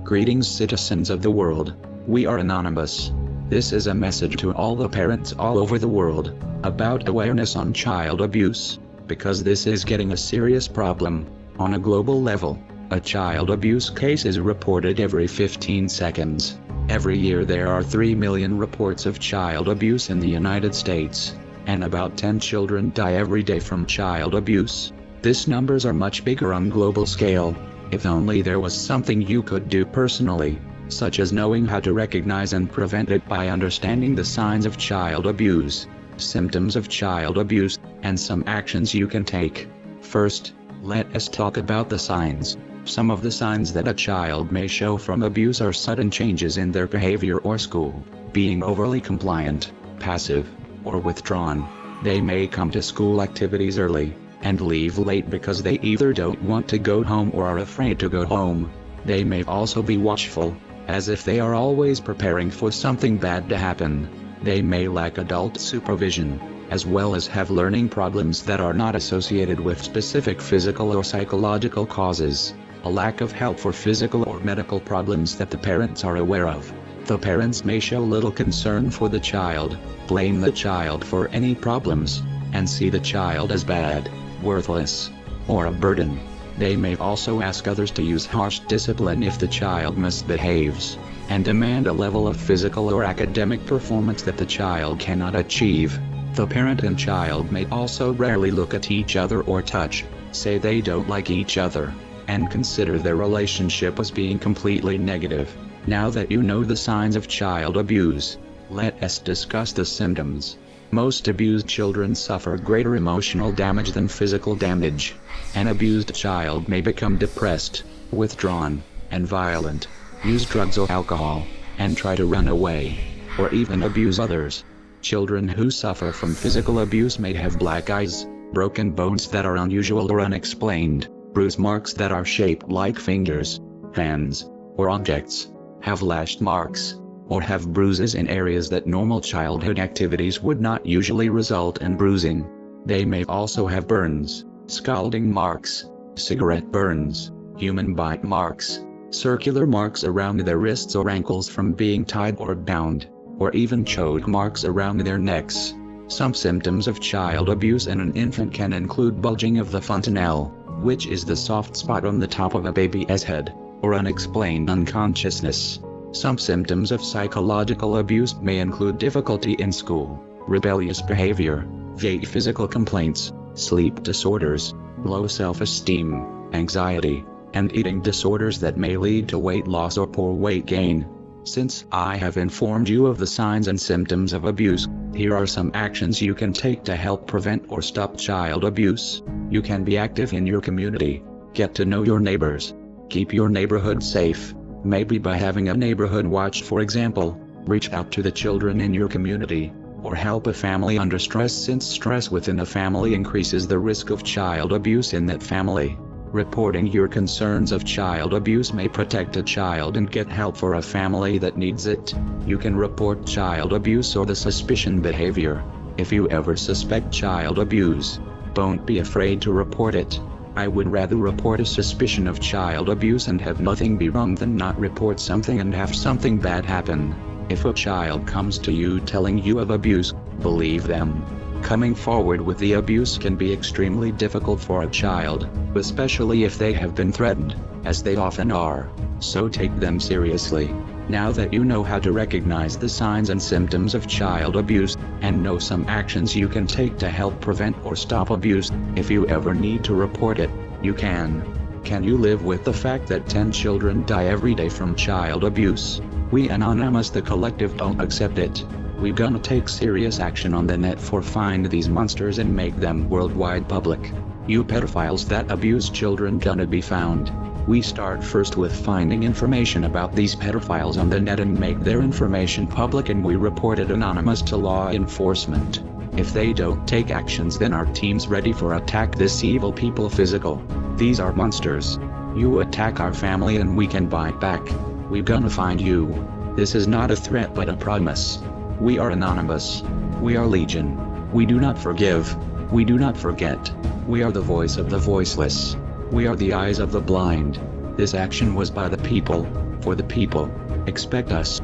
Greetings, citizens of the world. We are Anonymous. This is a message to all the parents all over the world about awareness on child abuse, because this is getting a serious problem. On a global level, a child abuse case is reported every 15 seconds. Every year there are 3 million reports of child abuse in the United States, and about 10 children die every day from child abuse. These numbers are much bigger on global scale. If only there was something you could do personally, such as knowing how to recognize and prevent it by understanding the signs of child abuse, symptoms of child abuse, and some actions you can take. First, let us talk about the signs. Some of the signs that a child may show from abuse are sudden changes in their behavior or school, being overly compliant, passive, or withdrawn. They may come to school activities early, and leave late because they either don't want to go home or are afraid to go home. They may also be watchful, as if they are always preparing for something bad to happen. They may lack adult supervision, as well as have learning problems that are not associated with specific physical or psychological causes. A lack of help for physical or medical problems that the parents are aware of. The parents may show little concern for the child, blame the child for any problems, and see the child as bad, worthless, or a burden. They may also ask others to use harsh discipline if the child misbehaves, and demand a level of physical or academic performance that the child cannot achieve. The parent and child may also rarely look at each other or touch, say they don't like each other, and consider their relationship as being completely negative. Now that you know the signs of child abuse, let us discuss the symptoms. Most abused children suffer greater emotional damage than physical damage. An abused child may become depressed, withdrawn, and violent, use drugs or alcohol, and try to run away, or even abuse others. Children who suffer from physical abuse may have black eyes, broken bones that are unusual or unexplained, bruise marks that are shaped like fingers, hands, or objects, have lashed marks, or have bruises in areas that normal childhood activities would not usually result in bruising. They may also have burns, scalding marks, cigarette burns, human bite marks, circular marks around their wrists or ankles from being tied or bound, or even choke marks around their necks. Some symptoms of child abuse in an infant can include bulging of the fontanelle, which is the soft spot on the top of a baby's head, or unexplained unconsciousness. Some symptoms of psychological abuse may include difficulty in school, rebellious behavior, vague physical complaints, sleep disorders, low self-esteem, anxiety, and eating disorders that may lead to weight loss or poor weight gain. Since I have informed you of the signs and symptoms of abuse, here are some actions you can take to help prevent or stop child abuse. You can be active in your community, get to know your neighbors, keep your neighborhood safe. Maybe by having a neighborhood watch, for example, reach out to the children in your community, or help a family under stress, since stress within a family increases the risk of child abuse in that family. Reporting your concerns of child abuse may protect a child and get help for a family that needs it. You can report child abuse or the suspicion behavior. If you ever suspect child abuse, don't be afraid to report it. I would rather report a suspicion of child abuse and have nothing be wrong than not report something and have something bad happen. If a child comes to you telling you of abuse, believe them. Coming forward with the abuse can be extremely difficult for a child, especially if they have been threatened, as they often are. So take them seriously. Now that you know how to recognize the signs and symptoms of child abuse, and know some actions you can take to help prevent or stop abuse, if you ever need to report it, you can. Can you live with the fact that 10 children die every day from child abuse? We Anonymous the collective don't accept it. We gonna take serious action on the net for find these monsters and make them worldwide public. You pedophiles that abuse children gonna be found. We start first with finding information about these pedophiles on the net and make their information public, and we report it anonymous to law enforcement. If they don't take actions, then our team's ready for attack this evil people physical. These are monsters. You attack our family and we can bite back. We gonna find you. This is not a threat but a promise. We are Anonymous. We are Legion. We do not forgive. We do not forget. We are the voice of the voiceless. We are the eyes of the blind. This action was by the people, For the people. Expect us.